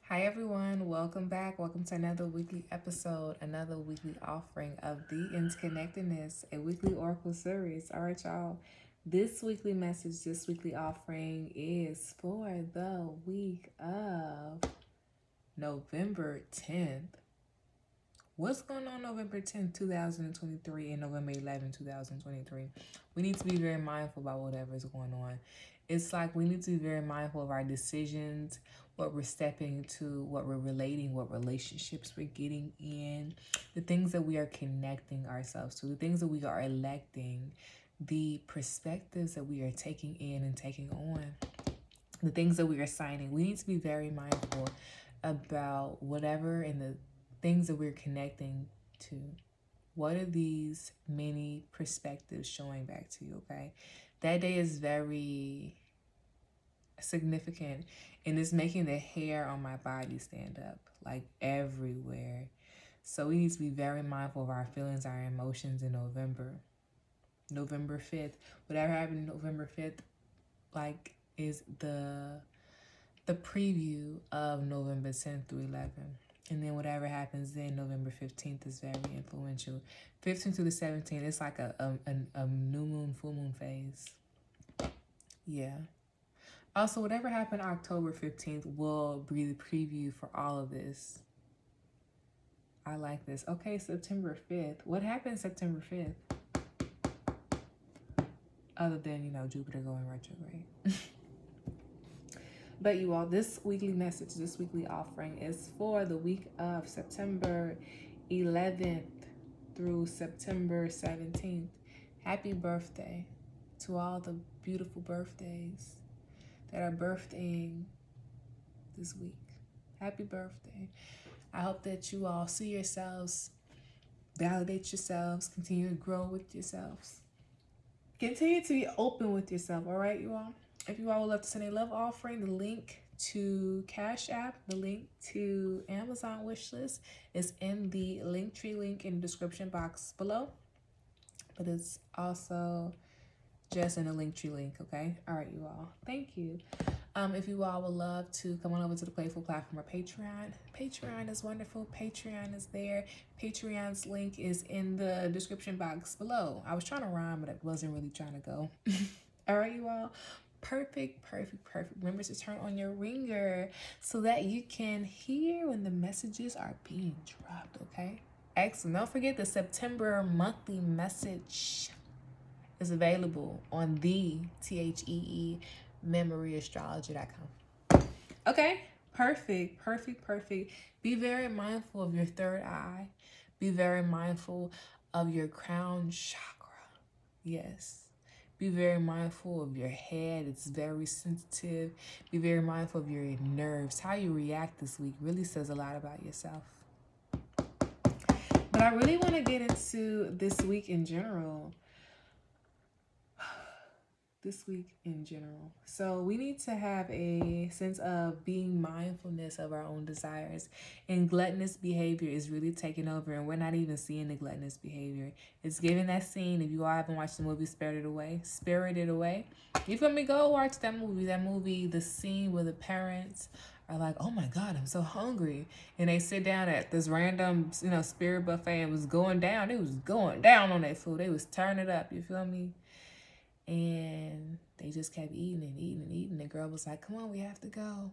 Hi everyone, welcome back. Welcome to another weekly episode, another weekly offering of the Interconnected-ness, a weekly oracle series. All right, y'all. This weekly message, this weekly offering is for the week of November 10th. What's going on November 10th, 2023 and November 11th, 2023? We need to be very mindful about whatever is going on. It's like we need to be very mindful of our decisions, what we're stepping into, what we're relating, what relationships we're getting in, the things that we are connecting ourselves to, the things that we are electing, the perspectives that we are taking in and taking on, the things that we are signing. We need to be very mindful about whatever and the things that we're connecting to. What are these many perspectives showing back to you, okay? That day is very significant and it's making the hair on my body stand up, like everywhere. So we need to be very mindful of our feelings, our emotions in November. November 5th. Whatever happened November 5th, like, is the preview of November 10th through 11th. And then whatever happens then, November 15th is very influential. 15th through the 17th, it's like a new moon, full moon phase. Yeah. Also, whatever happened October 15th will be the preview for all of this. I like this. Okay, September 5th. What happened September 5th? Other than, Jupiter going retrograde. But you all, this weekly message, this weekly offering is for the week of September 11th through September 17th. Happy birthday to all the beautiful birthdays that are birthing this week. Happy birthday. I hope that you all see yourselves, validate yourselves, continue to grow with yourselves. Continue to be open with yourself, all right, you all? If you all would love to send a love offering, the link to Cash App, the link to Amazon wishlist is in the Linktree link in the description box below. But it's also just in the Linktree link, okay? All right, you all. Thank you. If you all would love to come on over to the Playful platform or Patreon, Patreon is wonderful. Patreon is there. Patreon's link is in the description box below. I was trying to rhyme, but I wasn't really trying to go. All right, you all. Perfect. Remember to turn on your ringer so that you can hear when the messages are being dropped, okay? Excellent. Don't forget the September monthly message is available on the THEE memoryastrology.com. Okay, perfect. Be very mindful of your third eye. Be very mindful of your crown chakra. Yes. Be very mindful of your head. It's very sensitive. Be very mindful of your nerves. How you react this week really says a lot about yourself. But I really want to get into this week in general. So we need to have a sense of being mindfulness of our own desires, and gluttonous behavior is really taking over, and we're not even seeing the gluttonous behavior. It's giving that scene. If you all haven't watched the movie Spirited Away, you feel me? Go watch that movie. The scene where the parents are like, oh my God, I'm so hungry, and they sit down at this random spirit buffet and was going down. It was going down on that food. They was turning it up. You feel me? And they just kept eating. The girl was like, come on, we have to go.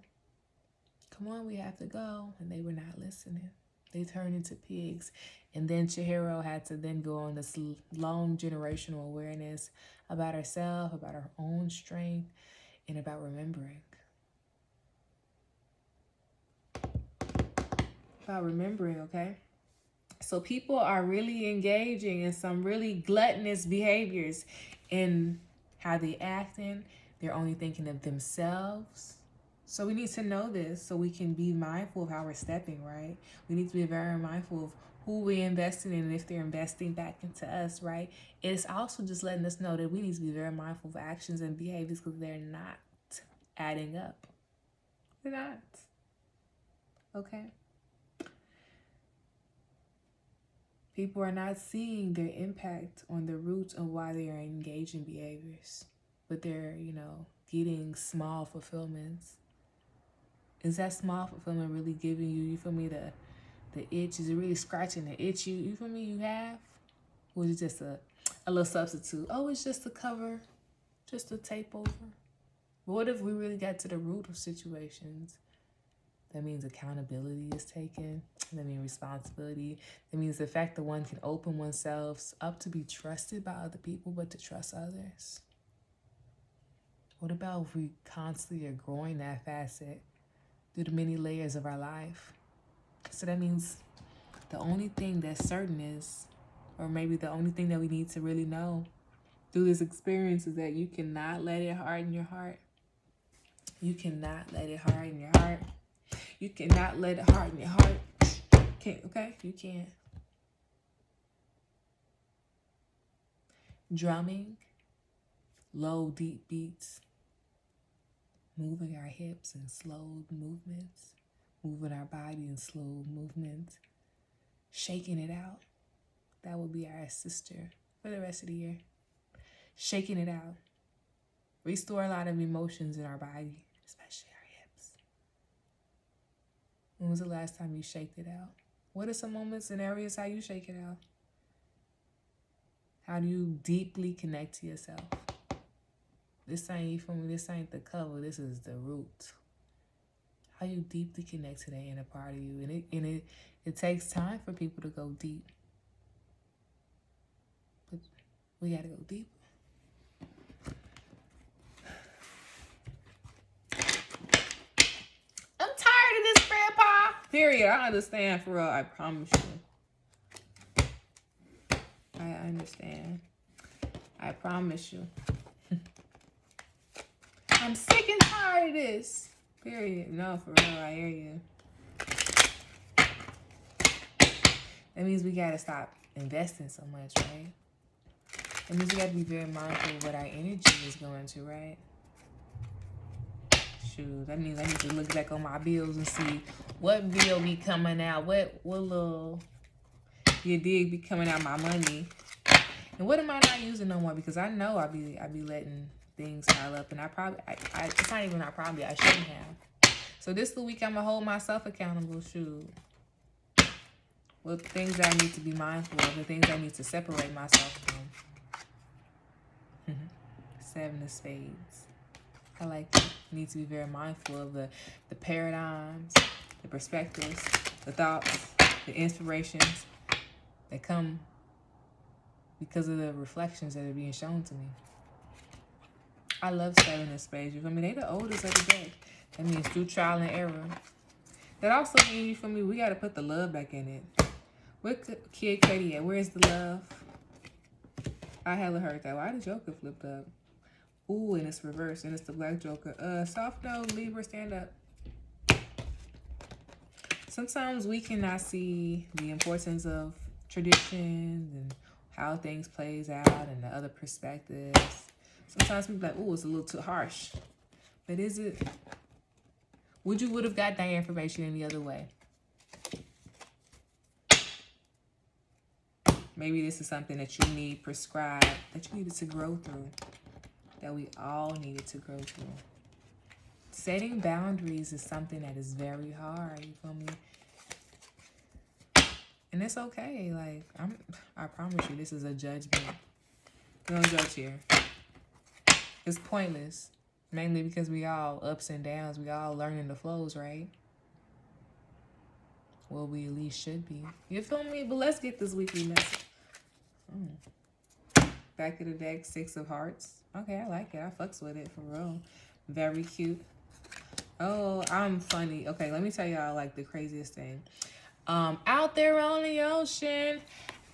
And they were not listening. They turned into pigs. And then Chihiro had to then go on this long generational awareness about herself, about her own strength, and about remembering. Okay? So people are really engaging in some really gluttonous behaviors in how they acting. They're only thinking of themselves. So we need to know this so we can be mindful of how we're stepping, right? We need to be very mindful of who we're investing in and if they're investing back into us, right? It's also just letting us know that we need to be very mindful of actions and behaviors because they're not adding up. They're not. Okay? People are not seeing their impact on the roots of why they are engaging behaviors, but they're, getting small fulfillments. Is that small fulfillment really giving you, you feel me, the itch? Is it really scratching the itch you feel me, you have? Or is it just a little substitute? Oh, it's just a cover, just a tape over. But what if we really got to the root of situations? That means accountability is taken. That means responsibility. That means the fact that one can open oneself up to be trusted by other people, but to trust others. What about if we constantly are growing that facet through the many layers of our life? So that means the only thing that's certain is, or maybe the only thing that we need to really know through this experience, is that you cannot let it harden your heart. You cannot let it harden your heart. You cannot let it harden your heart. Can't, okay? You can't. Drumming, low, deep beats, moving our hips in slow movements, moving our body in slow movements, shaking it out. That will be our sister for the rest of the year. Shaking it out. Restore a lot of emotions in our body, especially our hips. When was the last time you shaked it out? What are some moments and areas how you shake it out? How do you deeply connect to yourself? This ain't the cover, this is the root. How you deeply connect to that inner part of you. And it takes time for people to go deep. But we gotta go deep. I'm tired of this, Grandpa. Period. I understand, for real. I promise you. I understand. I promise you. I'm sick and tired of this. Period. No, for real, I hear you. That means we gotta stop investing so much, right? That means we gotta be very mindful of what our energy is going to, right? Shoot, that means I need to look back on my bills and see what bill be coming out, what little, you dig, be coming out my money. And what am I not using no more? Because I know I be letting things pile up, and it's not even not probably, I shouldn't have. So this the week I'm gonna hold myself accountable. Shoot, what things I need to be mindful of, the things I need to separate myself from. 7 of Spades. I like it. Need to be very mindful of the paradigms, the perspectives, the thoughts, the inspirations that come because of the reflections that are being shown to me. I love 7 of Spades. You feel me? They the oldest of the deck. That means through trial and error. That also means, you feel me, we got to put the love back in it. Where Kid Cudi at? Where's the love? I hella heard that. Why the Joker flipped up? Ooh, and it's reversed, and it's the Black Joker. Soft note, Libra, stand up. Sometimes we cannot see the importance of traditions and how things plays out and the other perspectives. Sometimes we be like, ooh, it's a little too harsh. But is it? Would have got that information any other way? Maybe this is something that you need prescribed, that you needed to grow through, that we all needed to grow through. Setting boundaries is something that is very hard, you feel me? And it's okay. Like, I promise you, this is a judgment. We don't judge here. It's pointless. Mainly because we all ups and downs. We all learning the flows, right? Well, we at least should be. You feel me? But let's get this weekly message. Back of the deck, 6 of Hearts. Okay, I like it. I fucks with it, for real. Very cute. Oh, I'm funny. Okay, let me tell y'all, like, the craziest thing. Out there on the ocean,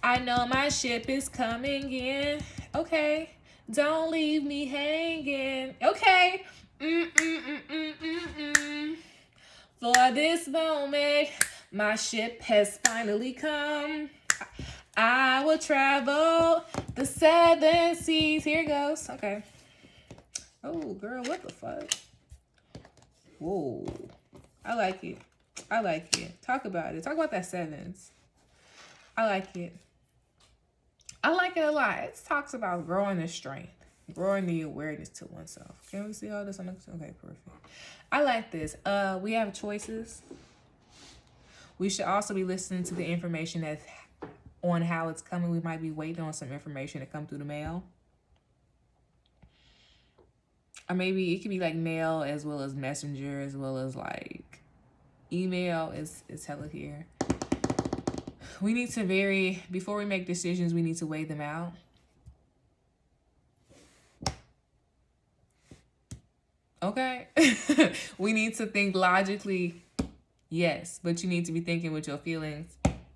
I know my ship is coming in. Okay, don't leave me hanging. Okay. For this moment, my ship has finally come. I will travel the 7 seas. Here goes. Okay. Oh, girl, what the fuck? Whoa. I like it. I like it. Talk about it. Talk about that 7s. I like it. I like it a lot. It talks about growing in strength. Growing the awareness to oneself. Can we see all this on the, okay, perfect. I like this. We have choices. We should also be listening to the information that's on how it's coming. We might be waiting on some information to come through the mail. Or maybe it could be like mail as well as messenger, as well as like email is hella here. We need to before we make decisions, we need to weigh them out. Okay? We need to think logically, yes, but you need to be thinking with your feelings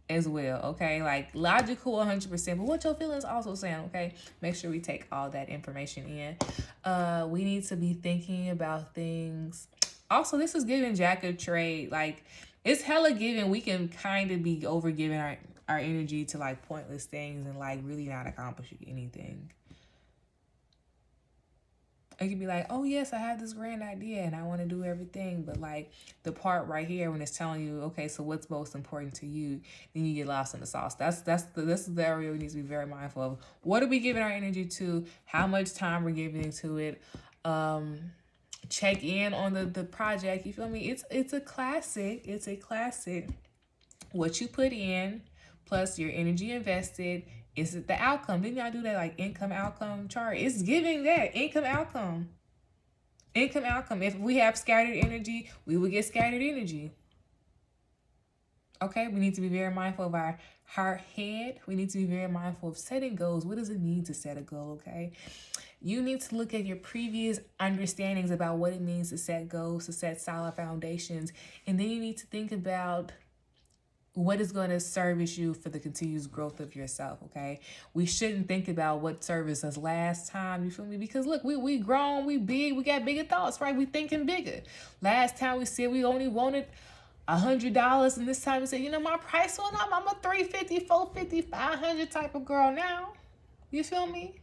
as well, okay? Like logical 100%, but what your feelings also saying, okay? Make sure we take all that information in. We need to be thinking about things. Also, this is giving Jack of Trade. Like, it's hella giving. We can kind of be over giving our energy to like pointless things and like really not accomplishing anything. It could be like, oh yes, I have this grand idea and I want to do everything, but like the part right here when it's telling you, okay, so what's most important to you, then you get lost in the sauce. This is the area we need to be very mindful of. What are we giving our energy to? How much time we're giving to it? Check in on the project. You feel me? It's a classic. It's a classic. What you put in plus your energy invested. Is it the outcome? Didn't y'all do that like income outcome chart? It's giving that income outcome. Income outcome. If we have scattered energy, we will get scattered energy. Okay, we need to be very mindful of our heart head. We need to be very mindful of setting goals. What does it mean to set a goal? Okay, you need to look at your previous understandings about what it means to set goals, to set solid foundations, and then you need to think about what is going to service you for the continuous growth of yourself, okay? We shouldn't think about what serviced us last time, you feel me? Because look, we grown, we big, we got bigger thoughts, right? We thinking bigger. Last time we said we only wanted $100, and this time we said, you know, my price went up. I'm a $350, $450, $500 type of girl now. You feel me?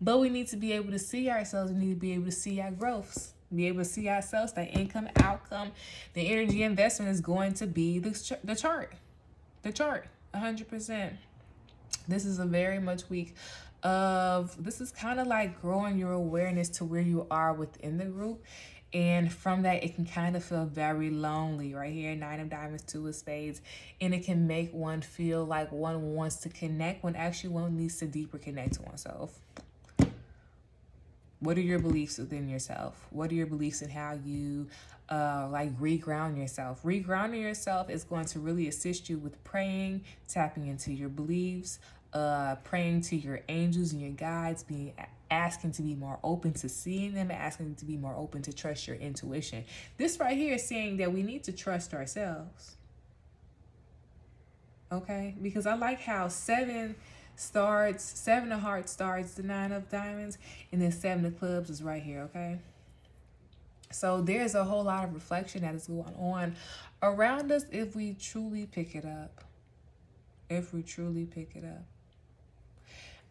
But we need to be able to see ourselves. We need to be able to see our growths. Be able to see ourselves, the income outcome, the energy investment is going to be the chart. The chart, 100%. This is a very much week of, this is kind of like growing your awareness to where you are within the group. And from that, it can kind of feel very lonely right here. 9 of Diamonds, 2 of Spades. And it can make one feel like one wants to connect when actually one needs to deeper connect to oneself. What are your beliefs within yourself? What are your beliefs in how you like reground yourself? Regrounding yourself is going to really assist you with praying, tapping into your beliefs, praying to your angels and your guides, asking to be more open to seeing them, asking to be more open to trust your intuition. This right here is saying that we need to trust ourselves. Okay? Because I like how 7 of Hearts starts the 9 of Diamonds, and then 7 of Clubs is right here, okay? So there's a whole lot of reflection that is going on around us if we truly pick it up. If we truly pick it up.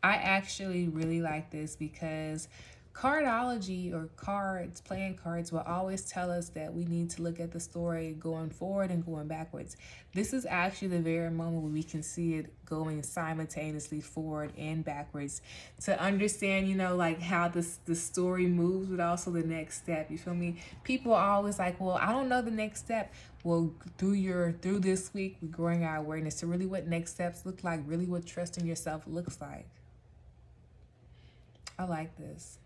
I actually really like this because cardology or cards, playing cards, will always tell us that we need to look at the story going forward and going backwards. This is actually the very moment where we can see it going simultaneously forward and backwards to understand, you know, like how the story moves, but also the next step. You feel me? People are always like, well, I don't know the next step. Well, through this week, we're growing our awareness to really what next steps look like, really what trusting yourself looks like. I like this.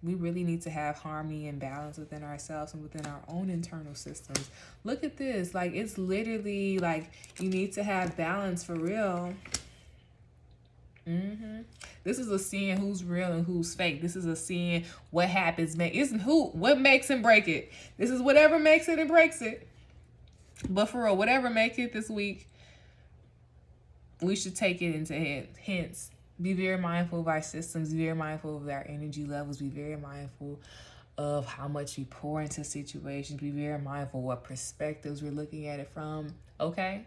We really need to have harmony and balance within ourselves and within our own internal systems. Look at this. Like, it's literally like you need to have balance for real. This is a seeing who's real and who's fake. This is a seeing what happens. What makes and break it. This is whatever makes it and breaks it. But for real, whatever makes it this week, we should take it into hints. Be very mindful of our systems. Be very mindful of our energy levels. Be very mindful of how much we pour into situations. Be very mindful what perspectives we're looking at it from. Okay?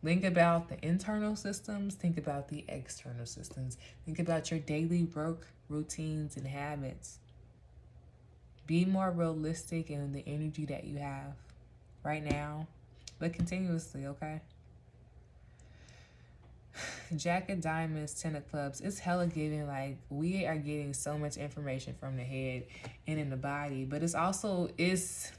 Think about the internal systems. Think about the external systems. Think about your daily work routines and habits. Be more realistic in the energy that you have right now, but continuously, okay? Jack of Diamonds, 10 of Clubs. It's hella giving, like, we are getting so much information from the head and in the body. But it's also, this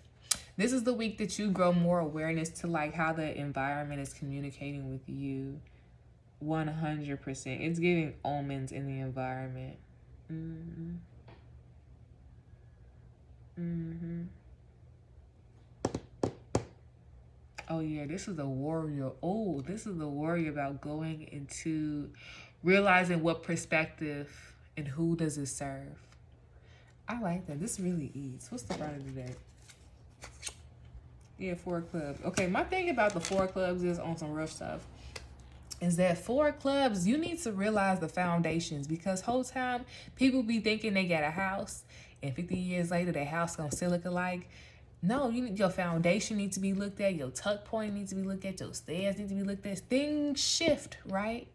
is the week that you grow more awareness to, like, how the environment is communicating with you. 100%. It's giving omens in the environment. Oh yeah, this is the warrior. Oh, this is the warrior about going into realizing what perspective and who does it serve. I like that. This really eats. What's the front of the deck? Yeah, 4 of Clubs. Okay, my thing about the 4 of Clubs is on some rough stuff. Is that 4 of Clubs, you need to realize the foundations, because whole time people be thinking they got a house and 50 years later their house gonna still look alike. No, your foundation needs to be looked at, your tuck point needs to be looked at, your stairs need to be looked at. Things shift, right?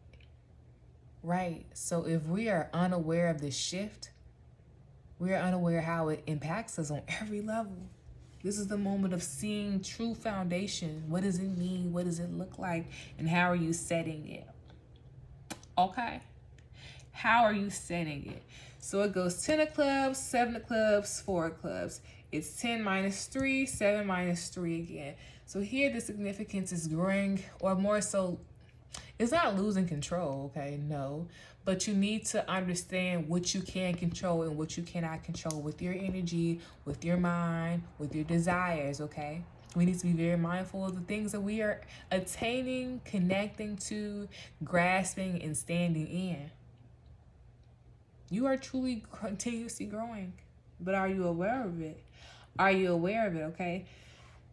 Right. So if we are unaware of this shift, we are unaware how it impacts us on every level. This is the moment of seeing true foundation. What does it mean? What does it look like? And how are you setting it? Okay. How are you setting it? So it goes 10 of Clubs, 7 of Clubs, 4 of Clubs. It's 10 minus 3, 7 minus 3 again. So here the significance is growing, or more so, it's not losing control, okay? No. But you need to understand what you can control and what you cannot control with your energy, with your mind, with your desires, okay? We need to be very mindful of the things that we are attaining, connecting to, grasping, and standing in. You are truly continuously growing, but are you aware of it? Are you aware of it, okay?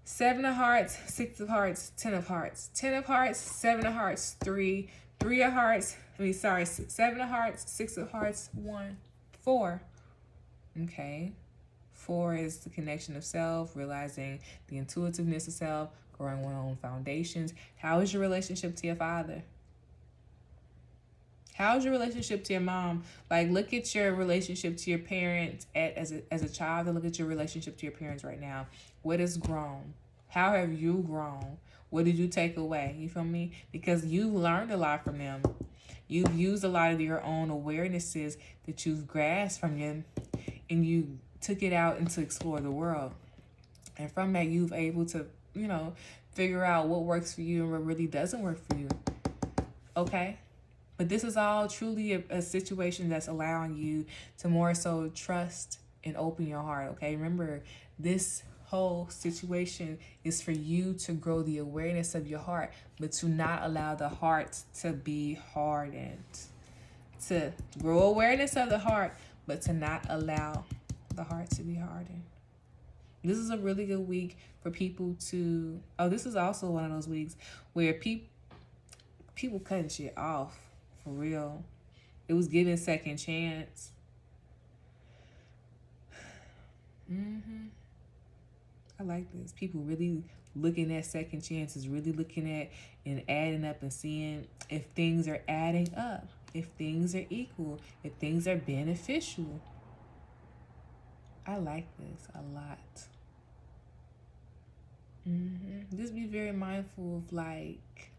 7 of Hearts, 6 of Hearts, 10 of Hearts. 10 of Hearts, 7 of Hearts, 3. 3 of Hearts, 7 of Hearts, 6 of Hearts, 1. 4. Okay. 4 is the connection of self, realizing the intuitiveness of self, growing one's own foundations. How is your relationship to your father? How's your relationship to your mom? Like, look at your relationship to your parents as a child, and look at your relationship to your parents right now. What has grown? How have you grown? What did you take away? You feel me? Because you've learned a lot from them. You've used a lot of your own awarenesses that you've grasped from them, and you took it out and to explore the world. And from that, you've able to, figure out what works for you and what really doesn't work for you. Okay? But this is all truly a situation that's allowing you to more so trust and open your heart, okay? Remember, this whole situation is for you to grow the awareness of your heart, but to not allow the heart to be hardened. To grow awareness of the heart, but to not allow the heart to be hardened. This is a really good week for people to... Oh, this is also one of those weeks where people cutting shit off. For real. It was giving second chance. I like this. People really looking at second chances, really looking at and adding up and seeing if things are adding up, if things are equal, if things are beneficial. I like this a lot. Just be very mindful of, like,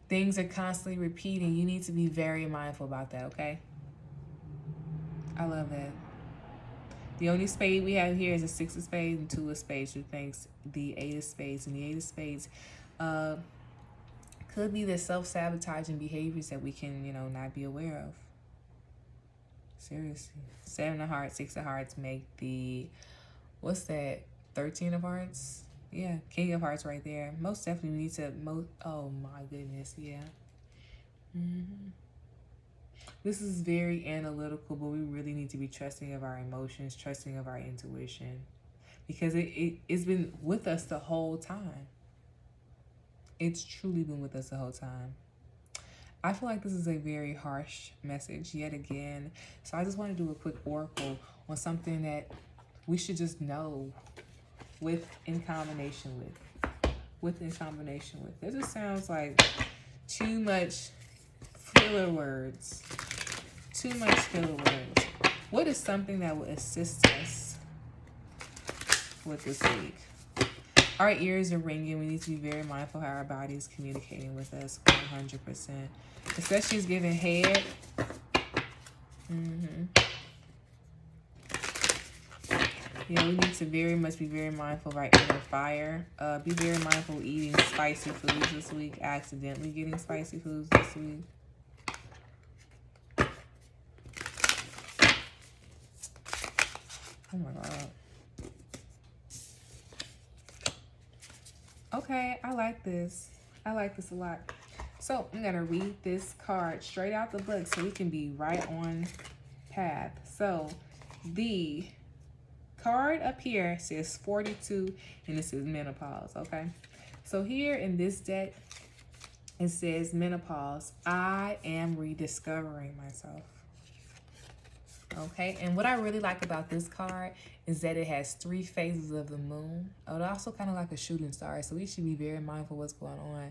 things are constantly repeating. You need to be very mindful about that, okay? I love that. The only spade we have here is a 6 of spades and 2 of spades, which makes the 8 of spades. And the 8 of spades could be the self-sabotaging behaviors that we can, not be aware of. Seriously. 7 of Hearts, 6 of Hearts make the, what's that, 13 of Hearts? Yeah, King of Hearts right there. Most definitely need to, oh my goodness, yeah. This is very analytical, but we really need to be trusting of our emotions, trusting of our intuition. Because it's been with us the whole time. It's truly been with us the whole time. I feel like this is a very harsh message yet again. So I just want to do a quick oracle on something that we should just know in combination with. It just sounds like too much filler words. What is something that will assist us with this week? Our ears are ringing. We need to be very mindful how our body is communicating with us 100%. Especially as giving head. Yeah, we need to very much be very mindful of our inner fire. Be very mindful of eating spicy foods this week. Accidentally getting spicy foods this week. Oh my God. Okay, I like this. I like this a lot. So I'm going to read this card straight out the book so we can be right on path. So the card up here says 42 and it says menopause, okay? So here in this deck, it says menopause. I am rediscovering myself. Okay, and what I really like about this card is that it has 3 phases of the moon. Oh, it also kind of like a shooting star, so we should be very mindful what's going on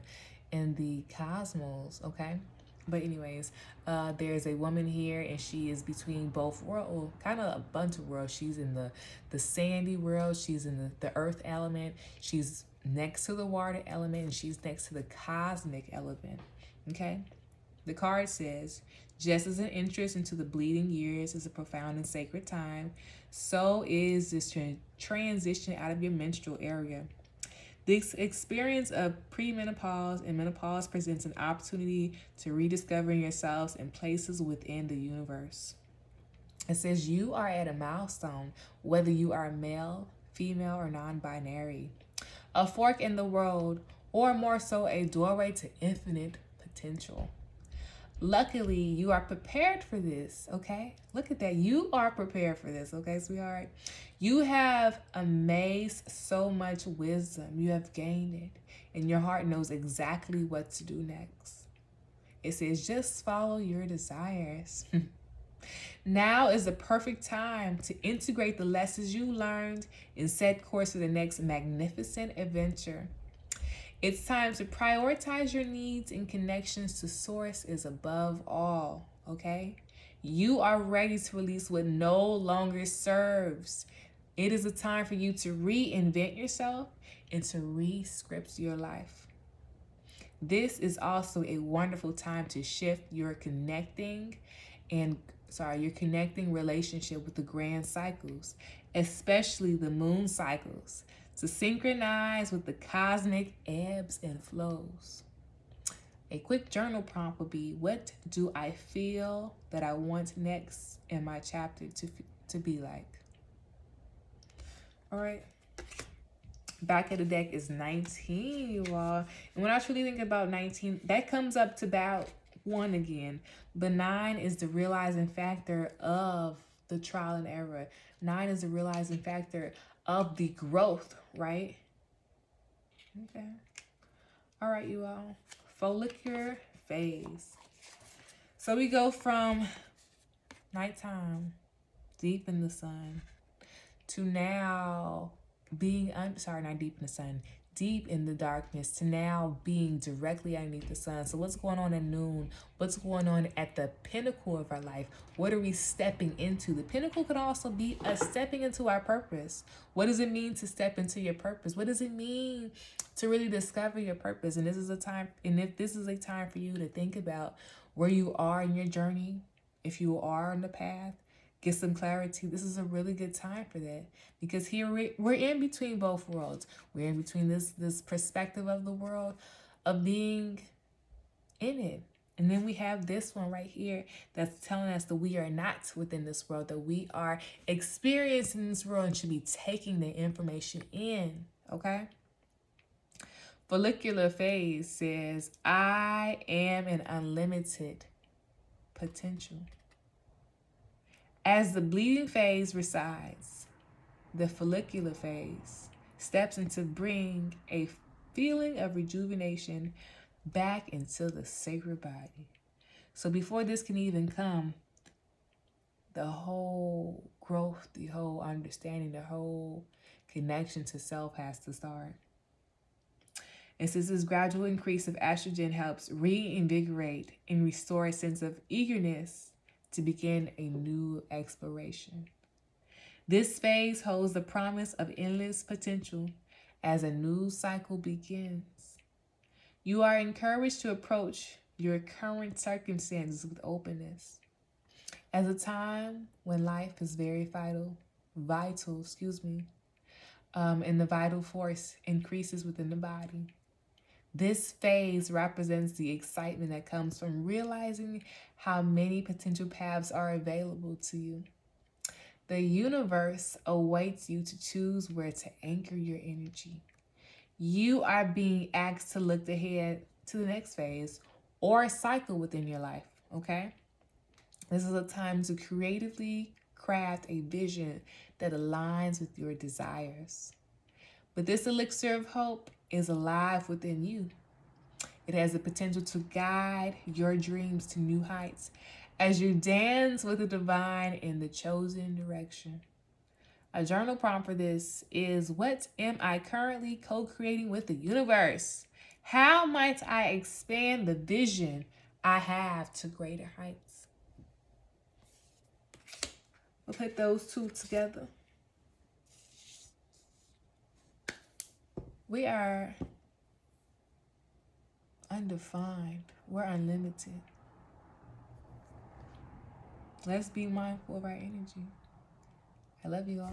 in the cosmos, okay? But anyways, there's a woman here, and she is between both worlds, kind of a bunch of worlds. She's in the sandy world, she's in the earth element, she's next to the water element, and she's next to the cosmic element, okay? The card says, just as an entrance into the bleeding years is a profound and sacred time, so is this transition out of your menstrual area. This experience of premenopause and menopause presents an opportunity to rediscover yourselves in places within the universe. It says you are at a milestone, whether you are male, female, or non-binary. A fork in the road, or more so a doorway to infinite potential. Luckily, you are prepared for this, okay? Look at that. You are prepared for this, okay, sweetheart? You have amassed so much wisdom. You have gained it, and your heart knows exactly what to do next. It says, just follow your desires. Now is the perfect time to integrate the lessons you learned and set course for the next magnificent adventure. It's time to prioritize your needs and connections to Source is above all, okay? You are ready to release what no longer serves. It is a time for you to reinvent yourself and to re-script your life. This is also a wonderful time to shift your connecting relationship with the grand cycles, especially the moon cycles, to synchronize with the cosmic ebbs and flows. A quick journal prompt would be, what do I feel that I want next in my chapter to be like? All right. Back of the deck is 19, you all. And when I truly think about 19, that comes up to about 1 again. But 9 is the realizing factor of the trial and error. 9 is the realizing factor of the growth, right? Okay. All right, you all. Follicular phase. So we go from nighttime, deep in the sun, to now being, not deep in the sun, deep in the darkness, to now being directly underneath the sun. So what's going on at noon? What's going on at the pinnacle of our life? What are we stepping into? The pinnacle could also be us stepping into our purpose. What does it mean to step into your purpose? What does it mean to really discover your purpose? And this is a time, and if this is a time for you to think about where you are in your journey, if you are on the path, get some clarity. This is a really good time for that, because here we're in between both worlds. We're in between this perspective of the world of being in it. And then we have this one right here that's telling us that we are not within this world, that we are experiencing this world and should be taking the information in, okay? Follicular phase says, I am an unlimited potential. As the bleeding phase resides, the follicular phase steps into bring a feeling of rejuvenation back into the sacred body. So before this can even come, the whole growth, the whole understanding, the whole connection to self has to start. And since this gradual increase of estrogen helps reinvigorate and restore a sense of eagerness to begin a new exploration. This phase holds the promise of endless potential as a new cycle begins. You are encouraged to approach your current circumstances with openness. As a time when life is very vital, and the vital force increases within the body. This phase represents the excitement that comes from realizing how many potential paths are available to you. The universe awaits you to choose where to anchor your energy. You are being asked to look ahead to the next phase or cycle within your life, okay? This is a time to creatively craft a vision that aligns with your desires. But this elixir of hope is alive within you. It has the potential to guide your dreams to new heights as you dance with the divine in the chosen direction. A journal prompt for this is, what am I currently co-creating with the universe? How might I expand the vision I have to greater heights? We'll put those two together. We are undefined. We're unlimited. Let's be mindful of our energy. I love you all.